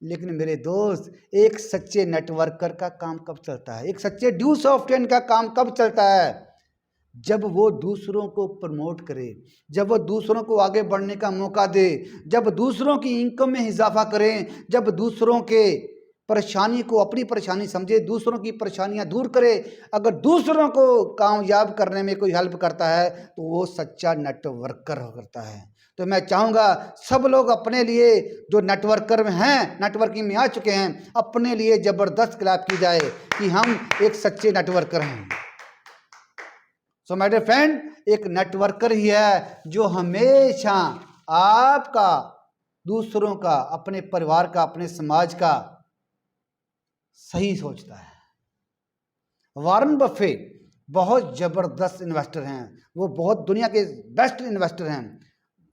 लेकिन मेरे दोस्त, एक सच्चे नेटवर्कर का काम कब चलता है? एक सच्चे ड्यू सॉफ्टवेयर का काम कब चलता है? जब वो दूसरों को प्रमोट करे, जब वो दूसरों को आगे बढ़ने का मौका दे, जब दूसरों की इनकम में इजाफा करें, जब दूसरों के परेशानी को अपनी परेशानी समझे, दूसरों की परेशानियां दूर करे। अगर दूसरों को कामयाब करने में कोई हेल्प करता है तो वो सच्चा नेटवर्कर करता है। तो मैं चाहूँगा सब लोग अपने लिए, जो नेटवर्कर में हैं, नेटवर्किंग में आ चुके हैं, अपने लिए ज़बरदस्त क्लैप की जाए कि हम एक सच्चे नेटवर्कर हैं। सो माय डियर फ्रेंड, एक नेटवर्कर ही है जो हमेशा आपका, दूसरों का, अपने परिवार का, अपने समाज का सही सोचता है। वॉरेन बफेट बहुत ज़बरदस्त इन्वेस्टर हैं, वो बहुत दुनिया के बेस्ट इन्वेस्टर हैं,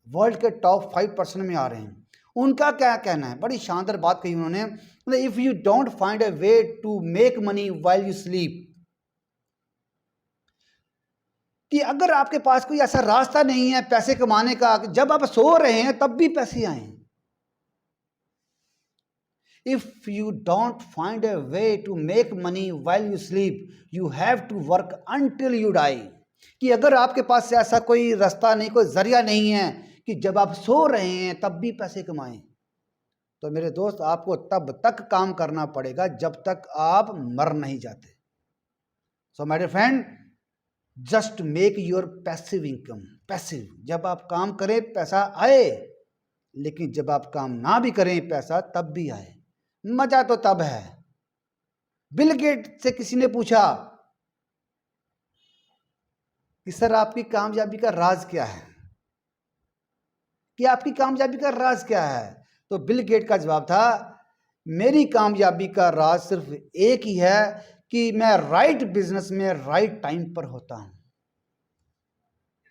वर्ल्ड के टॉप 5% में आ रहे हैं। उनका क्या कहना है? बड़ी शानदार बात कही उन्होंने, if you don't find a way to make money while you sleep, कि अगर आपके पास कोई ऐसा रास्ता नहीं है पैसे कमाने का, जब आप सो रहे हैं तब भी पैसे आए। If you don't find a way to make money while you sleep, you have to work until you die. कि अगर आपके पास ऐसा कोई रास्ता नहीं, कोई जरिया नहीं है कि जब आप सो रहे हैं तब भी पैसे कमाएं, तो मेरे दोस्त आपको तब तक काम करना पड़ेगा जब तक आप मर नहीं जाते। So my dear friend, just make your passive income passive. जब आप काम करें पैसा आए, लेकिन जब आप काम ना भी करें पैसा तब भी आए। मजा तो तब है। बिल गेट से किसी ने पूछा कि सर आपकी कामयाबी का राज क्या है, कि आपकी कामयाबी का राज क्या है? तो बिल गेट का जवाब था, मेरी कामयाबी का राज सिर्फ एक ही है कि मैं राइट बिजनेस में राइट टाइम पर होता हूं।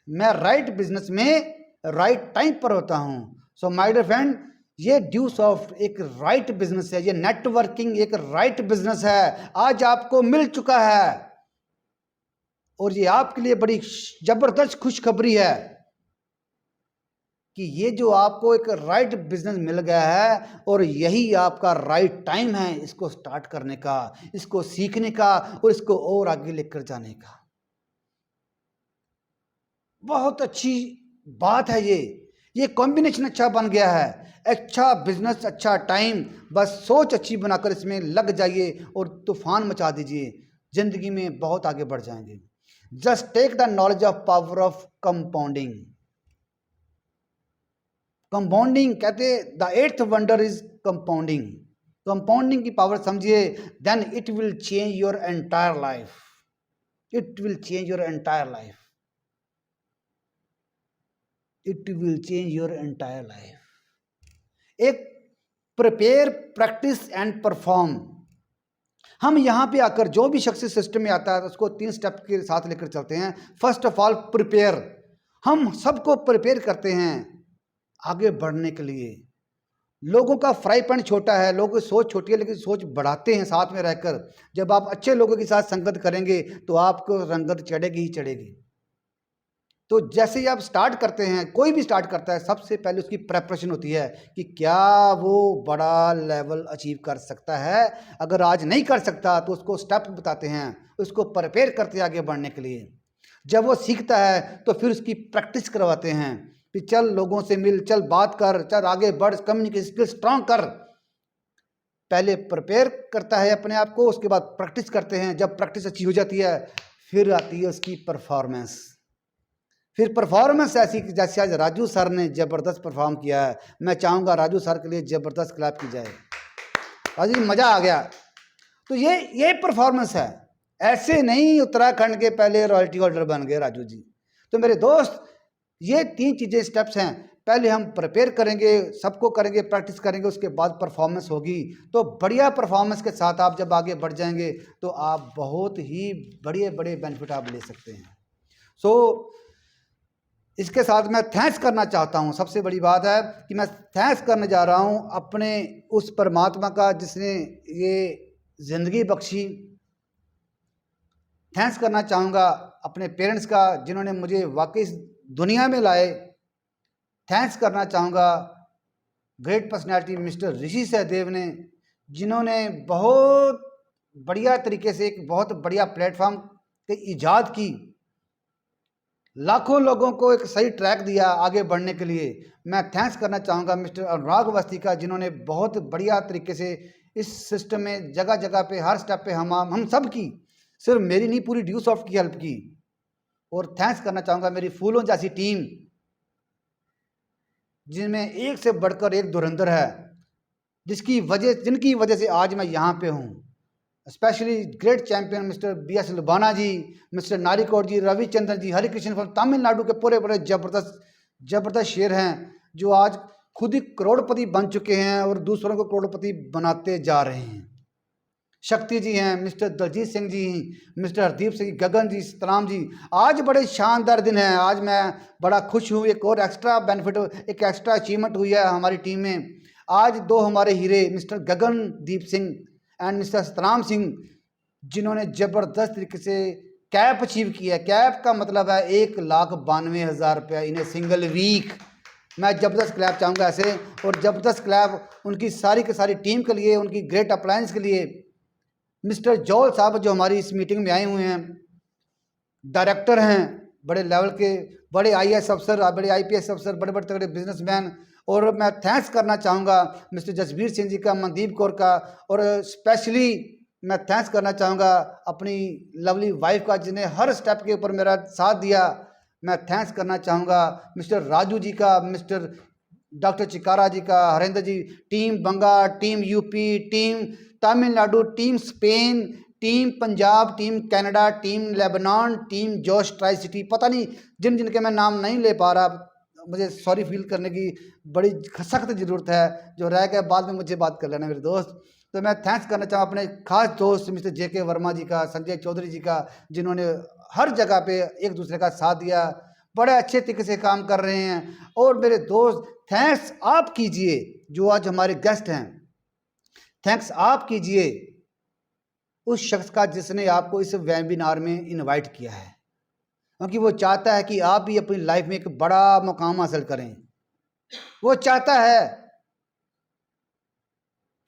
मैं राइट बिजनेस में राइट टाइम पर होता हूं। सो माय डियर फ्रेंड, ये ड्यूसॉफ्ट एक राइट बिजनेस है, ये नेटवर्किंग एक राइट बिजनेस है। आज आपको मिल चुका है और ये आपके लिए बड़ी जबरदस्त खुशखबरी है कि ये जो आपको एक राइट बिजनेस मिल गया है और यही आपका राइट टाइम है इसको स्टार्ट करने का, इसको सीखने का और इसको और आगे लेकर जाने का। बहुत अच्छी बात है ये कॉम्बिनेशन अच्छा बन गया है। अच्छा बिजनेस, अच्छा टाइम, बस सोच अच्छी बनाकर इसमें लग जाइए और तूफान मचा दीजिए, जिंदगी में बहुत आगे बढ़ जाएंगे। Just take the knowledge of power of compounding. Compounding कहते, the eighth wonder is compounding. Compounding की पावर समझिए, then it will change your entire life. It will change your entire life. It will change your entire life. एक prepare, practice and perform. हम यहाँ पे आकर जो भी शख्स सिस्टम में आता है उसको 3 स्टेप के साथ लेकर चलते हैं। First of all prepare. हम सबको प्रिपेयर करते हैं आगे बढ़ने के लिए। लोगों का फ्राई पैन छोटा है, लोगों की सोच छोटी है, लेकिन सोच बढ़ाते हैं साथ में रहकर। जब आप अच्छे लोगों के साथ संगत करेंगे तो आपको रंगत चढ़ेगी ही चढ़ेगी। तो जैसे ही आप स्टार्ट करते हैं, कोई भी स्टार्ट करता है, सबसे पहले उसकी प्रेपरेशन होती है कि क्या वो बड़ा लेवल अचीव कर सकता है। अगर आज नहीं कर सकता तो उसको स्टेप बताते हैं, उसको प्रिपेयर करते हैं आगे बढ़ने के लिए। जब वो सीखता है तो फिर उसकी प्रैक्टिस करवाते हैं कि चल लोगों से मिल, चल बात कर, चल आगे बढ़, कम्युनिकेशन स्किल स्ट्रांग कर। पहले प्रिपेयर करता है अपने आप को, उसके बाद प्रैक्टिस करते हैं। जब प्रैक्टिस अच्छी हो जाती है फिर आती है उसकी परफॉर्मेंस। फिर परफॉर्मेंस ऐसी कि जैसे आज राजू सर ने ज़बरदस्त परफॉर्म किया है, मैं चाहूँगा राजू सर के लिए ज़बरदस्त क्लैप की जाए। राजू जी मज़ा आ गया। तो ये परफॉर्मेंस है, ऐसे नहीं उत्तराखंड के पहले रॉयल्टी होल्डर बन गए राजू जी। तो मेरे दोस्त ये 3 चीज़ें स्टेप्स हैं, पहले हम प्रिपेयर करेंगे, सबको करेंगे, प्रैक्टिस करेंगे, उसके बाद परफॉर्मेंस होगी। तो बढ़िया परफॉर्मेंस के साथ आप जब आगे बढ़ जाएंगे तो आप बहुत ही बड़े बड़े बेनिफिट आप ले सकते हैं। सो इसके साथ मैं थैंक्स करना चाहता हूँ। सबसे बड़ी बात है कि मैं थैंक्स करने जा रहा हूँ अपने उस परमात्मा का जिसने ये ज़िंदगी बख्शी। थैंक्स करना चाहूँगा अपने पेरेंट्स का जिन्होंने मुझे वाकई इस दुनिया में लाए। थैंक्स करना चाहूँगा ग्रेट पर्सनैलिटी मिस्टर ऋषि सहदेव ने, जिन्होंने बहुत बढ़िया तरीके से एक बहुत बढ़िया प्लेटफॉर्म की ईजाद की, लाखों लोगों को एक सही ट्रैक दिया आगे बढ़ने के लिए। मैं थैंक्स करना चाहूँगा मिस्टर अनुराग अवस्थी का, जिन्होंने बहुत बढ़िया तरीके से इस सिस्टम में जगह जगह पे हर स्टेप पे हम सब की, सिर्फ मेरी नहीं पूरी ड्यू सॉफ्ट की हेल्प की। और थैंक्स करना चाहूँगा मेरी फूलों जैसी टीम, जिनमें एक से बढ़कर एक धुरंधर है, जिनकी वजह से आज मैं यहाँ पे हूँ। Specially great champion mister BS Lubana ji, mister Narikot ji, Ravichandran ji, Harikrishna from Tamil Nadu के पूरे बड़े जबरदस्त शेर हैं, जो आज खुद ही करोड़पति बन चुके हैं और दूसरों को करोड़पति बनाते जा रहे हैं। शक्ति जी हैं, मिस्टर दलजीत सिंह जी, मिस्टर हरदीप सिंह, गगन जी, सतराम जी। आज बड़े शानदार दिन हैं, आज मैं बड़ा खुश हूँ। एक और एक्स्ट्रा बेनिफिट, एक एक्स्ट्रा अचीवमेंट हुई है हमारी टीम में। आज 2 हमारे हीरे mister Gagandeep Singh and mister Satram Singh, जिन्होंने ज़बरदस्त तरीके से कैप अचीव किया है। कैप का मतलब है 1,92,000 रुपया इन ए सिंगल वीक। मैं ज़बरदस्त क्लैप चाहूँगा ऐसे, और ज़बरदस्त क्लैप उनकी सारी की सारी टीम के लिए, उनकी ग्रेट अप्लायंस के लिए। मिस्टर जॉल साहब जो हमारी इस मीटिंग में आए हुए हैं, डायरेक्टर हैं बड़े लेवल के, बड़े IAS अफसर, बड़े IPS अफसर, बड़े बड़े तगड़े बिजनेसमैन। और मैं थैंक्स करना चाहूँगा मिस्टर जसबीर सिंह जी का, मनदीप कौर का, और स्पेशली मैं थैंक्स करना चाहूँगा अपनी लवली वाइफ का, जिन्हें हर स्टेप के ऊपर मेरा साथ दिया। मैं थैंक्स करना चाहूँगा मिस्टर राजू जी का, मिस्टर डॉक्टर चिकारा जी का, Harendra ji, team Banga, team UP, team Tamil Nadu, team Spain, team Punjab, team Canada, team Lebanon, team जोश ट्राई सिटी। पता नहीं जिनके मैं नाम नहीं ले पा रहा, मुझे सॉरी फील करने की बड़ी सख्त ज़रूरत है। जो रह गए बाद में मुझे बात कर लेना मेरे दोस्त। तो मैं थैंक्स करना चाहूँ अपने खास दोस्त मिस्टर JK वर्मा जी का, संजय चौधरी जी का, जिन्होंने हर जगह पे एक दूसरे का साथ दिया, बड़े अच्छे तरीके से काम कर रहे हैं। और मेरे दोस्त थैंक्स आप कीजिए जो आज हमारे गेस्ट हैं, थैंक्स आप कीजिए उस शख्स का जिसने आपको इस वेबिनार में इनवाइट किया है, क्योंकि वो चाहता है कि आप भी अपनी लाइफ में एक बड़ा मुकाम हासिल करें। वो चाहता है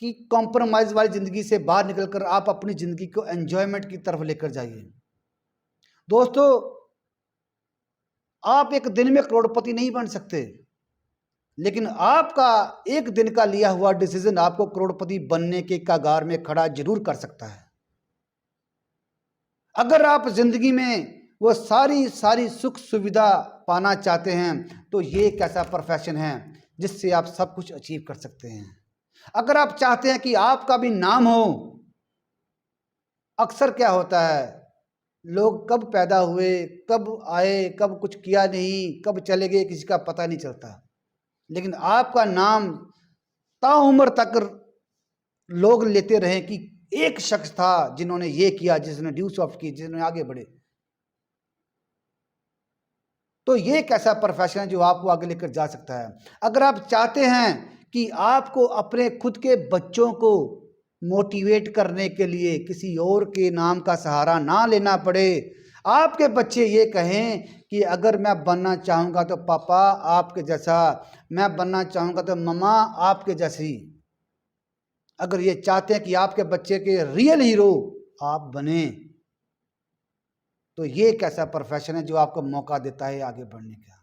कि कॉम्प्रोमाइज़ वाली ज़िंदगी से बाहर निकलकर आप अपनी ज़िंदगी को एंजॉयमेंट की तरफ लेकर जाइए। दोस्तों, आप एक दिन में करोड़पति नहीं बन सकते, लेकिन आपका एक दिन का लिया हुआ डिसीजन आपको करोड़पति बनने के कगार में खड़ा जरूर कर सकता है। अगर आप ज़िंदगी में वो सारी सुख सुविधा पाना चाहते हैं तो ये एक ऐसा प्रोफेशन है जिससे आप सब कुछ अचीव कर सकते हैं। अगर आप चाहते हैं कि आपका भी नाम हो, अक्सर क्या होता है, लोग कब पैदा हुए, कब आए, कब कुछ किया नहीं, कब चले गए, किसी का पता नहीं चलता। लेकिन आपका नाम ताउम्र तक लोग लेते रहे कि एक शख्स था जिन्होंने ये किया, जिसने ड्यू सॉफ्ट की, जिन्होंने आगे बढ़े। तो ये एक ऐसा प्रोफेशन है जो आपको आगे लेकर जा सकता है। अगर आप चाहते हैं कि आपको अपने खुद के बच्चों को मोटिवेट करने के लिए किसी और के नाम का सहारा ना लेना पड़े, आपके बच्चे ये कहें कि अगर मैं बनना चाहूँगा तो पापा आपके जैसा, मैं बनना चाहूँगा तो मम्मा आपके जैसी, अगर ये चाहते हैं कि आपके बच्चे के रियल हीरो आप बने, तो ये एक ऐसा प्रोफेशन है जो आपको मौका देता है आगे बढ़ने का।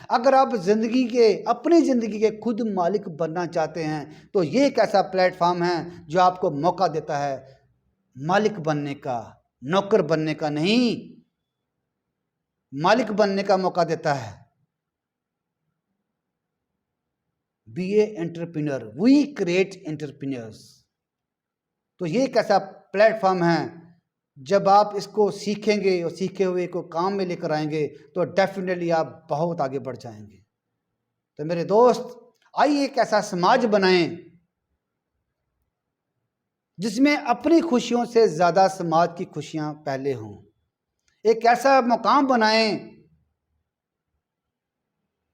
अगर आप अपनी ज़िंदगी के खुद मालिक बनना चाहते हैं तो ये एक ऐसा प्लेटफॉर्म है जो आपको मौका देता है मालिक बनने का, नौकर बनने का नहीं। मालिक बनने का मौका देता है। Be a entrepreneur, we create entrepreneurs. तो ये एक ऐसा प्लेटफॉर्म है, जब आप इसको सीखेंगे और सीखे हुए को काम में लेकर आएंगे तो डेफिनेटली आप बहुत आगे बढ़ जाएंगे। तो मेरे दोस्त, आइए एक ऐसा समाज बनाएं जिसमें अपनी खुशियों से ज़्यादा समाज की खुशियां पहले हों। एक ऐसा मुकाम बनाएं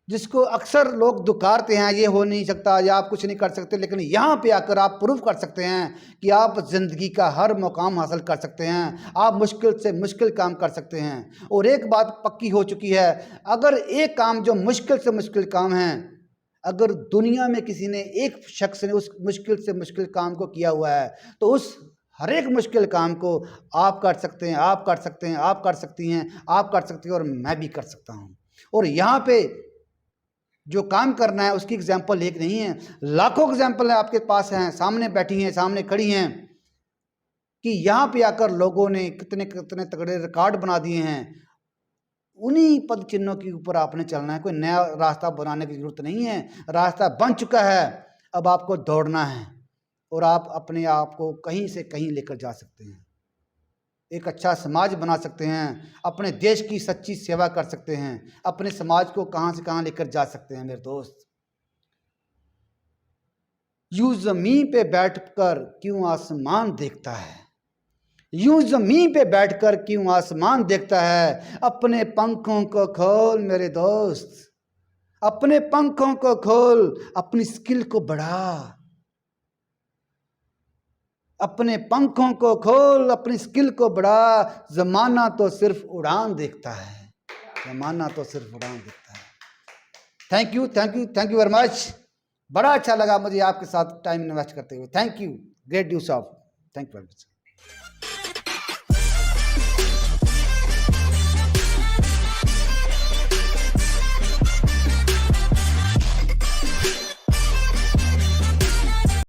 जिसको अक्सर लोग दुकारते हैं, ये हो नहीं सकता या आप कुछ नहीं कर सकते, लेकिन यहाँ पे आकर आप प्रूव कर सकते हैं कि आप ज़िंदगी का हर मुकाम हासिल कर सकते हैं, आप मुश्किल से मुश्किल काम कर सकते हैं। और एक बात पक्की हो चुकी है, अगर एक काम जो मुश्किल से मुश्किल काम है, अगर दुनिया में किसी ने, एक शख्स ने उस मुश्किल से मुश्किल काम को किया हुआ है, तो उस हर एक मुश्किल काम को आप कर सकते हैं, आप कर सकते हैं, आप कर सकती हैं, आप कर सकती हैं, और मैं भी कर सकता हूँ। और यहाँ पे जो काम करना है उसकी एग्जाम्पल एक नहीं है, लाखों एग्जाम्पल आपके पास हैं, सामने बैठी हैं, सामने खड़ी हैं, कि यहाँ पे आकर लोगों ने कितने कितने तगड़े रिकॉर्ड बना दिए हैं। उन्हीं पद चिन्हों के ऊपर आपने चलना है, कोई नया रास्ता बनाने की जरूरत नहीं है, रास्ता बन चुका है, अब आपको दौड़ना है और आप अपने आप को कहीं से कहीं लेकर जा सकते हैं, एक अच्छा समाज बना सकते हैं, अपने देश की सच्ची सेवा कर सकते हैं, अपने समाज को कहां से कहां लेकर जा सकते हैं। मेरे दोस्त, यूं ज़मीन पे बैठकर क्यों आसमान देखता है, यूं ज़मीन पे बैठकर क्यों आसमान देखता है, अपने पंखों को खोल मेरे दोस्त, अपने पंखों को खोल, अपनी स्किल को बढ़ा, अपने पंखों को खोल, अपनी स्किल को बढ़ा। ज़माना तो सिर्फ उड़ान देखता है, ज़माना तो सिर्फ उड़ान देखता है। Thank you, thank you, thank you very much. बड़ा अच्छा लगा मुझे आपके साथ टाइम इन्वेस्ट करते हुए। Thank you, great use of, thank you very much.